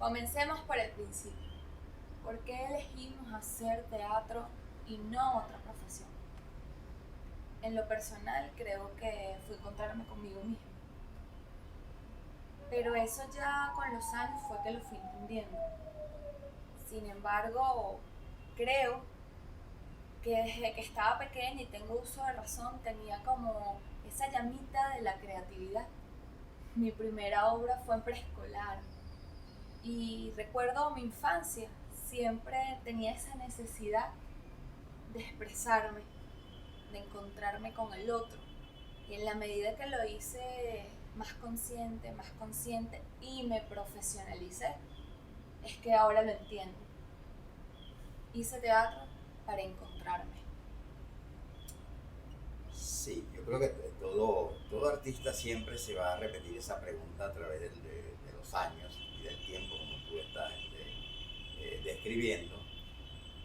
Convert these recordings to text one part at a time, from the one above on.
Comencemos por el principio. ¿Por qué elegimos hacer teatro y no otra profesión? En lo personal creo que fue encontrarme conmigo misma. Pero eso ya con los años fue que lo fui entendiendo. Sin embargo, creo que desde que estaba pequeña y tengo uso de razón tenía como esa llamita de la creatividad. Mi primera obra fue en preescolar y recuerdo mi infancia, siempre tenía esa necesidad de expresarme, de encontrarme con el otro. Y en la medida que lo hice más consciente y me profesionalicé, es que ahora lo entiendo. Hice teatro para encontrarme. Sí, yo creo que todo artista siempre se va a repetir esa pregunta a través de los años y del tiempo, como tú estás describiendo.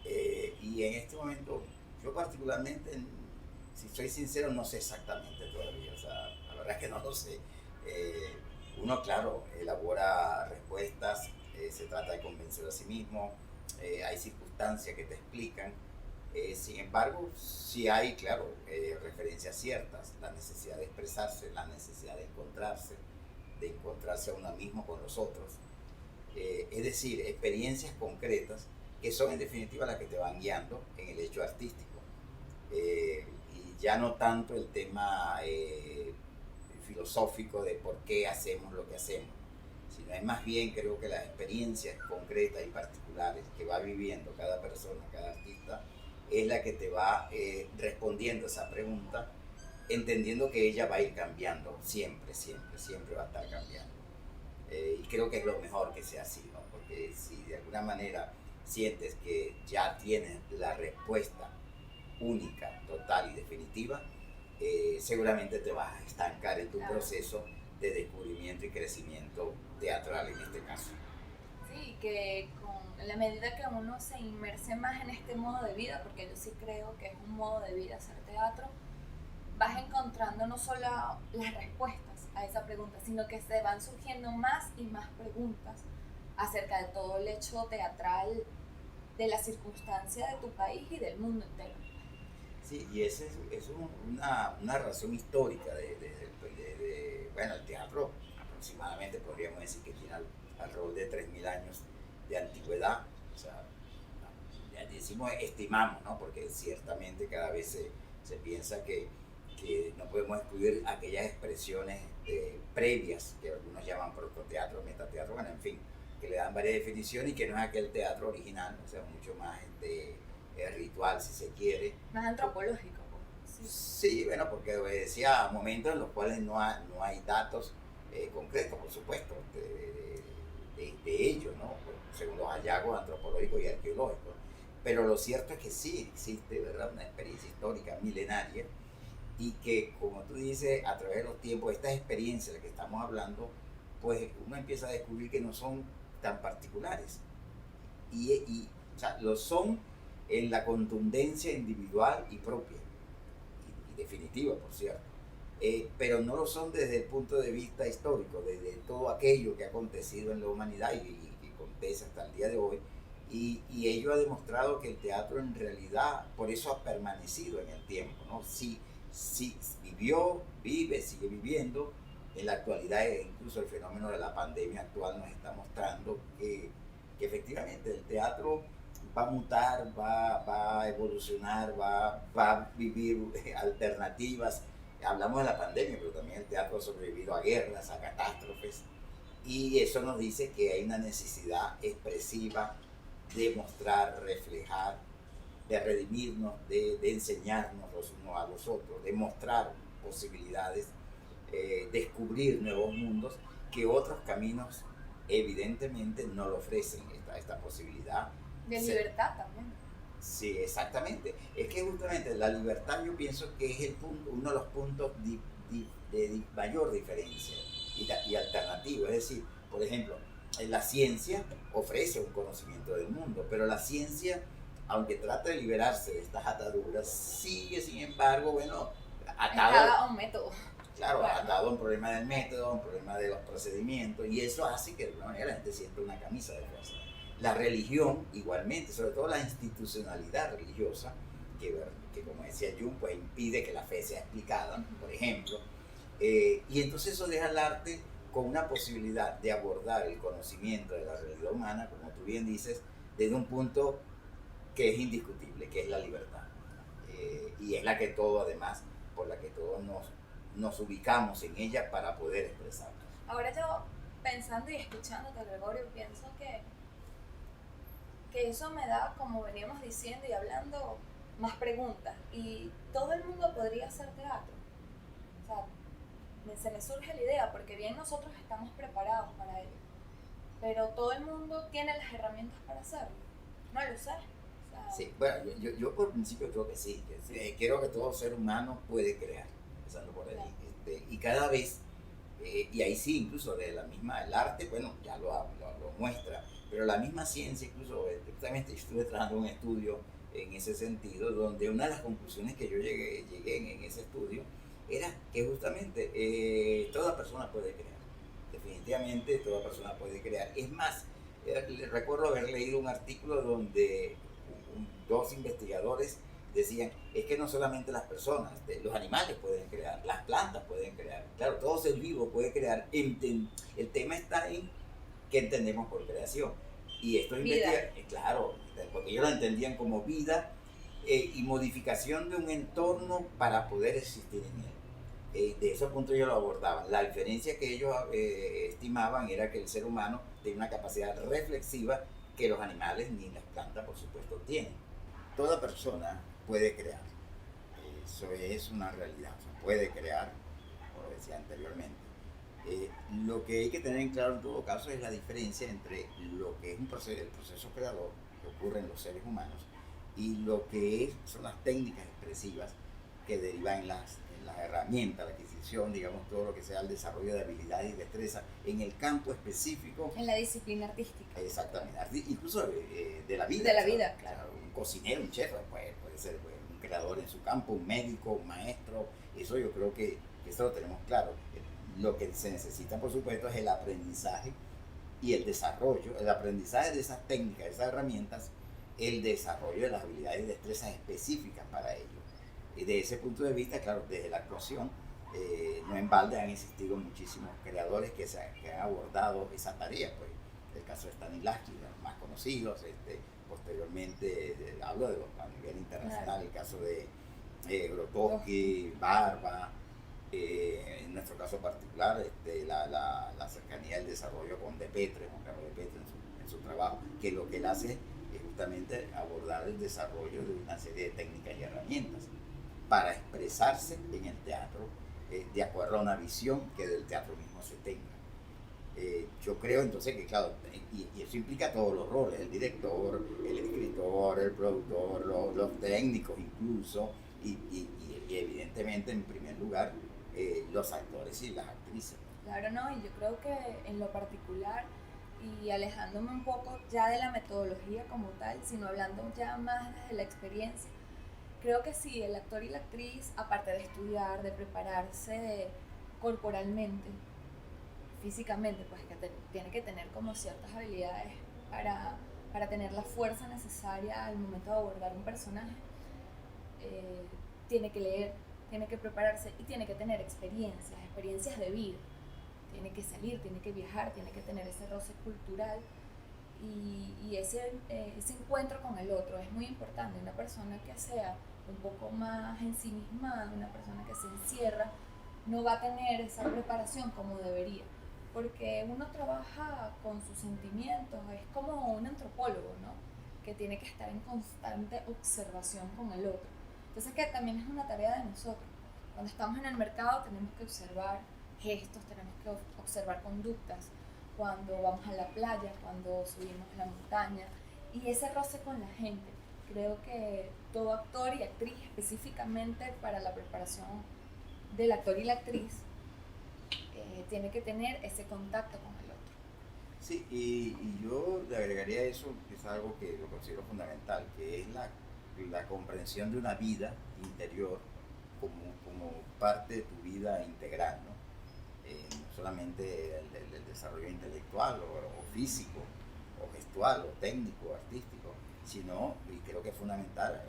Y en este momento, yo particularmente, si soy sincero, no sé exactamente todavía. O sea, la verdad es que no lo sé. Eh, Uno, claro, elabora respuestas, se trata de convencer a sí mismo, hay circunstancias que te explican. Sin embargo, sí hay, claro, referencias ciertas, la necesidad de expresarse, la necesidad de encontrarse a uno mismo con los otros. Es decir, experiencias concretas que son en definitiva las que te van guiando en el hecho artístico. Y ya no tanto el tema filosófico de por qué hacemos lo que hacemos, sino es más bien creo que las experiencias concretas y particulares que va viviendo cada persona, cada artista, es la que te va respondiendo esa pregunta, entendiendo que ella va a ir cambiando, siempre va a estar cambiando. Y creo que es lo mejor que sea así, ¿no? Porque si de alguna manera sientes que ya tienes la respuesta única, total y definitiva, seguramente te vas a estancar en tu Claro. proceso de descubrimiento y crecimiento teatral en este caso. Sí, que en la medida que uno se inmerse más en este modo de vida, porque yo sí creo que es un modo de vida hacer teatro, vas encontrando no solo las respuestas a esa pregunta, sino que se van surgiendo más y más preguntas acerca de todo el hecho teatral, de la circunstancia de tu país y del mundo entero. Sí, y esa es una razón histórica bueno, el teatro aproximadamente podríamos decir que tiene alrededor de 3.000 años de antigüedad. O sea, ya decimos, estimamos, ¿no? Porque ciertamente cada vez se piensa que no podemos excluir aquellas expresiones previas que algunos llaman prototeatro, metateatro, bueno, en fin, que le dan varias definiciones y que no es aquel teatro original, o sea, mucho más ritual, si se quiere. Más antropológico, pues. Sí. Sí, bueno, porque obedecía a momentos en los cuales no hay datos concretos, por supuesto, de ellos, ¿no? Según los hallazgos antropológicos y arqueológicos. Pero lo cierto es que sí existe, ¿verdad?, una experiencia histórica milenaria y que, como tú dices, a través de los tiempos, estas experiencias de las que estamos hablando, pues uno empieza a descubrir que no son tan particulares. O sea, lo son en la contundencia individual y propia, y definitiva, por cierto. Pero no lo son desde el punto de vista histórico, desde todo aquello que ha acontecido en la humanidad y que acontece hasta el día de hoy. Y ello ha demostrado que el teatro en realidad, por eso ha permanecido en el tiempo, ¿no? Sí vivió, vive, sigue viviendo. En la actualidad, incluso el fenómeno de la pandemia actual nos está mostrando que efectivamente el teatro va a mutar, va a evolucionar, va a vivir alternativas. Hablamos de la pandemia, pero también el teatro ha sobrevivido a guerras, a catástrofes, y eso nos dice que hay una necesidad expresiva de mostrar, reflejar, de redimirnos, de enseñarnos los unos a los otros, de mostrar posibilidades, descubrir nuevos mundos que otros caminos evidentemente no lo ofrecen, esta posibilidad. De libertad también. Sí, exactamente. Es que justamente la libertad yo pienso que es uno de los puntos de mayor diferencia y alternativa. Es decir, por ejemplo, la ciencia ofrece un conocimiento del mundo, pero la ciencia, aunque trata de liberarse de estas ataduras, sigue, sin embargo, bueno, Está atada. a un método. claro, Claro. ha dado un problema del método, un problema de los procedimientos, y eso hace que de alguna manera la gente sienta una camisa de fuerza. La religión, igualmente, sobre todo la institucionalidad religiosa, que como decía Jung, pues impide que la fe sea explicada, por ejemplo, y entonces eso deja al arte con una posibilidad de abordar el conocimiento de la realidad humana, como tú bien dices, desde un punto que es indiscutible, que es la libertad. Y es la que todo, además, por la que todos nos ubicamos en ella para poder expresarnos. Ahora yo, pensando y escuchándote, Gregorio, pienso que eso me da, como veníamos diciendo y hablando, más preguntas. Y todo el mundo podría hacer teatro. O sea, se me surge la idea, porque bien nosotros estamos preparados para ello, pero todo el mundo tiene las herramientas para hacerlo. No lo sé. O sea, Sí, bueno, yo por principio creo que sí, creo que todo ser humano puede crear, empezando por ahí. Claro. Y cada vez, y ahí sí, incluso de la misma, el arte, bueno, ya lo muestra, pero la misma ciencia, incluso, justamente yo estuve trabajando un estudio en ese sentido, donde una de las conclusiones que yo llegué en ese estudio era que justamente toda persona puede crear, definitivamente toda persona puede crear. Es más, recuerdo haber leído un artículo donde dos investigadores decían, es que no solamente las personas, los animales pueden crear, las plantas pueden crear, claro, todo ser vivo puede crear. El tema está en qué entendemos por creación. Y esto investiga, claro, porque ellos lo entendían como vida y modificación de un entorno para poder existir en él. De ese punto ellos lo abordaban. La diferencia que ellos estimaban era que el ser humano tiene una capacidad reflexiva que los animales ni las plantas, por supuesto, tienen. Toda persona puede crear. Eso es una realidad. O sea, puede crear, como decía anteriormente. Lo que hay que tener en claro en todo caso es la diferencia entre lo que es el proceso creador que ocurre en los seres humanos y lo que son las técnicas expresivas que derivan en las herramientas, la adquisición, digamos, todo lo que sea el desarrollo de habilidades y destrezas en el campo específico. En la disciplina artística. Exactamente, incluso de la vida. De la vida, claro. Un cocinero, un chef, puede ser un creador en su campo, un médico, un maestro, eso yo creo que eso lo tenemos claro. Lo que se necesita, por supuesto, es el aprendizaje y el desarrollo, el aprendizaje de esas técnicas, de esas herramientas, el desarrollo de las habilidades y destrezas específicas para ello. Y de ese punto de vista, claro, desde la actuación, no en balde han existido muchísimos creadores que han abordado esa tarea. Pues, el caso de Stanislavski, los más conocidos, posteriormente hablo de los a nivel internacional, claro. El caso de Grotowski, Barba. En nuestro caso particular, la cercanía del desarrollo con De Petre, con Carlos De Petre en su trabajo, que lo que él hace es justamente abordar el desarrollo de una serie de técnicas y herramientas para expresarse en el teatro de acuerdo a una visión que del teatro mismo se tenga. Yo creo entonces que, claro, y eso implica todos los roles, el director, el escritor, el productor, los técnicos incluso, y evidentemente en primer lugar los actores y las actrices. Claro, no, y yo creo que en lo particular, y alejándome un poco ya de la metodología como tal, sino hablando ya más desde la experiencia, creo que sí, el actor y la actriz, aparte de estudiar, de prepararse corporalmente, físicamente, pues que tiene que tener como ciertas habilidades para tener la fuerza necesaria al momento de abordar un personaje, tiene que leer, tiene que prepararse y tiene que tener experiencias de vida. Tiene que salir, tiene que viajar, tiene que tener ese roce cultural y ese encuentro con el otro es muy importante. Una persona que sea un poco más ensimismada, una persona que se encierra, no va a tener esa preparación como debería, porque uno trabaja con sus sentimientos, es como un antropólogo, ¿no? Que tiene que estar en constante observación con el otro. Entonces que también es una tarea de nosotros. Cuando estamos en el mercado tenemos que observar gestos, tenemos que observar conductas, cuando vamos a la playa, cuando subimos a la montaña, y ese roce con la gente. Creo que todo actor y actriz, específicamente para la preparación del actor y la actriz, tiene que tener ese contacto con el otro. Sí, y yo le agregaría eso, que es algo que lo considero fundamental, que es la comprensión de una vida interior como parte de tu vida integral, ¿no? No solamente el desarrollo intelectual o físico, o gestual, o técnico, o artístico, sino, y creo que es fundamental,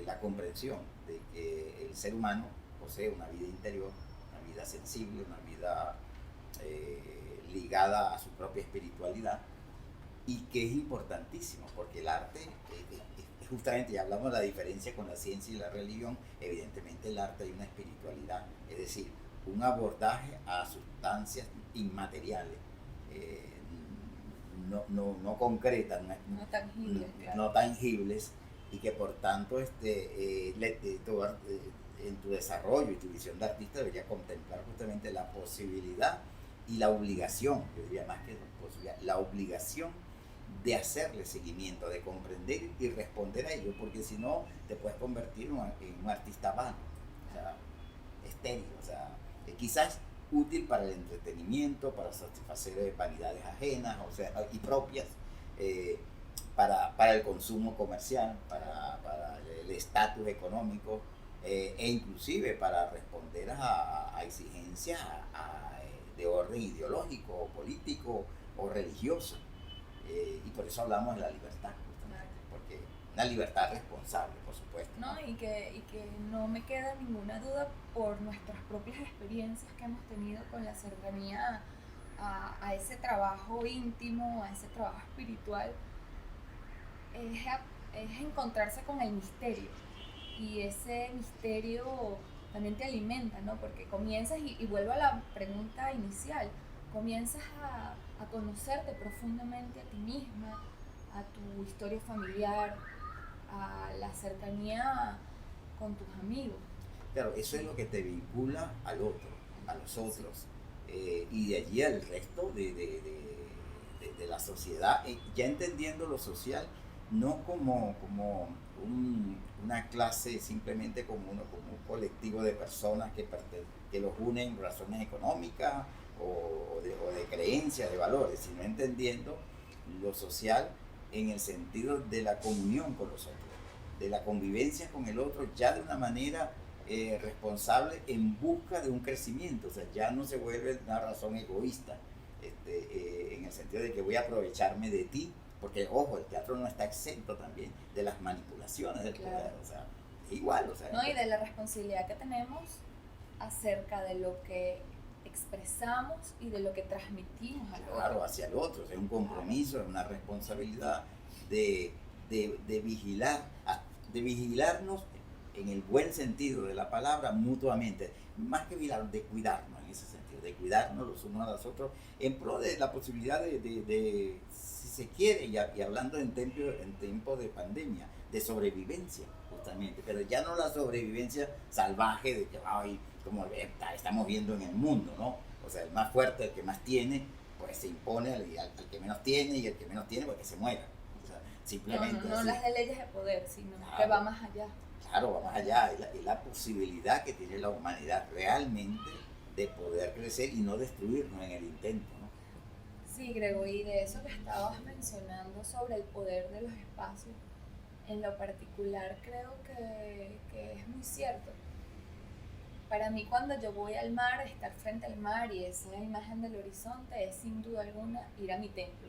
la comprensión de que el ser humano posee una vida interior, una vida sensible, una vida ligada a su propia espiritualidad, y que es importantísimo, porque el arte, justamente, ya hablamos de la diferencia con la ciencia y la religión, evidentemente el arte hay una espiritualidad, es decir, un abordaje a sustancias inmateriales, no concretas, no tangibles, claro. no tangibles, y que por tanto en tu desarrollo y tu visión de artista debería contemplar justamente la posibilidad y la obligación, yo diría más que posibilidad, la obligación de hacerle seguimiento, de comprender y responder a ello, porque si no te puedes convertir en un artista vano, o sea, estéril, o sea, quizás útil para el entretenimiento, para satisfacer vanidades ajenas, o sea, y propias, para el consumo comercial, para el estatus económico, e inclusive para responder a exigencias de orden ideológico, o político o religioso. Y por eso hablamos de la libertad, justamente, porque una libertad responsable, por supuesto. No, y que no me queda ninguna duda por nuestras propias experiencias que hemos tenido con la cercanía a ese trabajo íntimo, a ese trabajo espiritual, es encontrarse con el misterio, y ese misterio también te alimenta, ¿no? Porque comienzas, y vuelvo a la pregunta inicial, comienzas a conocerte profundamente a ti misma, a tu historia familiar, a la cercanía con tus amigos. Claro, eso es lo que te vincula al otro, a los otros, y de allí al resto de la sociedad, ya entendiendo lo social no como una clase, simplemente como un colectivo de personas que los unen razones económicas o de creencias, de valores, sino entendiendo lo social en el sentido de la comunión con los otros, de la convivencia con el otro, ya de una manera responsable, en busca de un crecimiento. O sea, ya no se vuelve una razón egoísta, en el sentido de que voy a aprovecharme de ti, porque ojo, el teatro no está exento también de las manipulaciones del poder, o sea, igual, o sea, no, y de la responsabilidad que tenemos acerca de lo que expresamos y de lo que transmitimos al otro. Claro, hacia el otro, es un compromiso, es una responsabilidad de vigilarnos en el buen sentido de la palabra mutuamente, más que vigilar, de cuidarnos en ese sentido, de cuidarnos los unos a los otros, en pro de la posibilidad de si se quiere, y hablando en tiempo de pandemia, de sobrevivencia justamente, pero ya no la sobrevivencia salvaje de que ay, como estamos viendo en el mundo, ¿no? O sea, el más fuerte, el que más tiene, pues se impone al que menos tiene, y el que menos tiene, porque se muera. O sea, simplemente no las de leyes de poder, sino claro, que va más allá. Claro, va más allá, es la posibilidad que tiene la humanidad realmente de poder crecer y no destruirnos en el intento, ¿no? Sí, Grego, y de eso que estabas mencionando sobre el poder de los espacios, en lo particular creo que es muy cierto. Para mí, cuando yo voy al mar, estar frente al mar y esa imagen del horizonte es sin duda alguna ir a mi templo.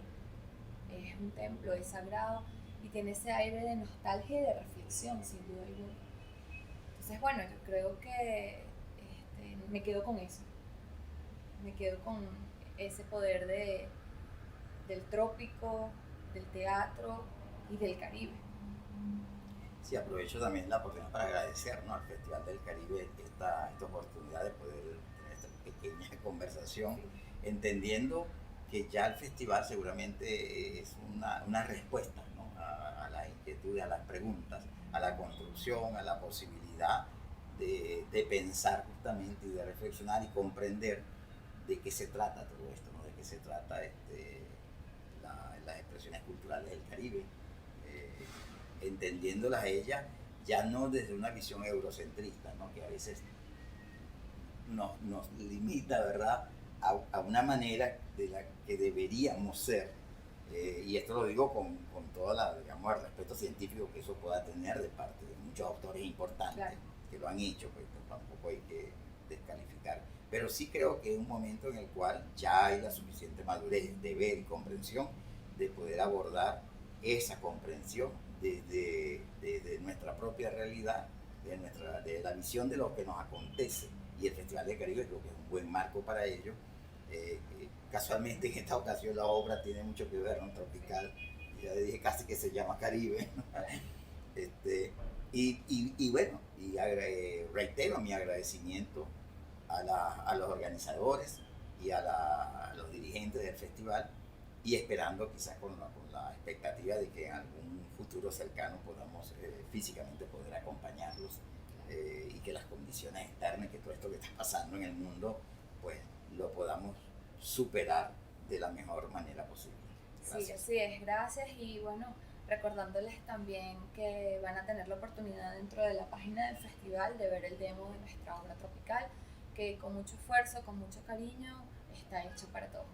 Es un templo, es sagrado y tiene ese aire de nostalgia y de reflexión, sin duda alguna. Entonces, bueno, yo creo que me quedo con eso. Me quedo con ese poder del trópico, del teatro y del Caribe. Sí, aprovecho también la oportunidad para agradecer, ¿no?, al Festival del Caribe esta oportunidad de poder tener esta pequeña conversación, entendiendo que ya el festival seguramente es una respuesta, ¿no?, a las inquietudes, a las preguntas, a la construcción, a la posibilidad de pensar justamente y de reflexionar y comprender de qué se trata todo esto, ¿no?, de qué se trata las expresiones culturales del Caribe, entendiéndolas a ellas ya no desde una visión eurocentrista, ¿no?, que a veces nos limita, ¿verdad?, a una manera de la que deberíamos ser, y esto lo digo con todo el respeto científico que eso pueda tener de parte de muchos autores importantes, claro, que lo han hecho, pues tampoco hay que descalificar. Pero sí creo que es un momento en el cual ya hay la suficiente madurez de ver y comprensión de poder abordar esa comprensión desde nuestra propia realidad, de la visión de lo que nos acontece. Y el Festival de Caribe creo que es un buen marco para ello. Casualmente en esta ocasión la obra tiene mucho que ver, ¿no? Tropical, ya dije casi que se llama Caribe. Y bueno, reitero mi agradecimiento a los organizadores y a los dirigentes del festival, y esperando quizás con la expectativa de que en algún futuro cercano podamos físicamente poder acompañarlos, y que las condiciones externas, que todo esto que está pasando en el mundo, pues lo podamos superar de la mejor manera posible. Gracias. Sí, así es, gracias. Y bueno, recordándoles también que van a tener la oportunidad dentro de la página del festival de ver el demo de nuestra obra Tropical, que con mucho esfuerzo, con mucho cariño, está hecho para todos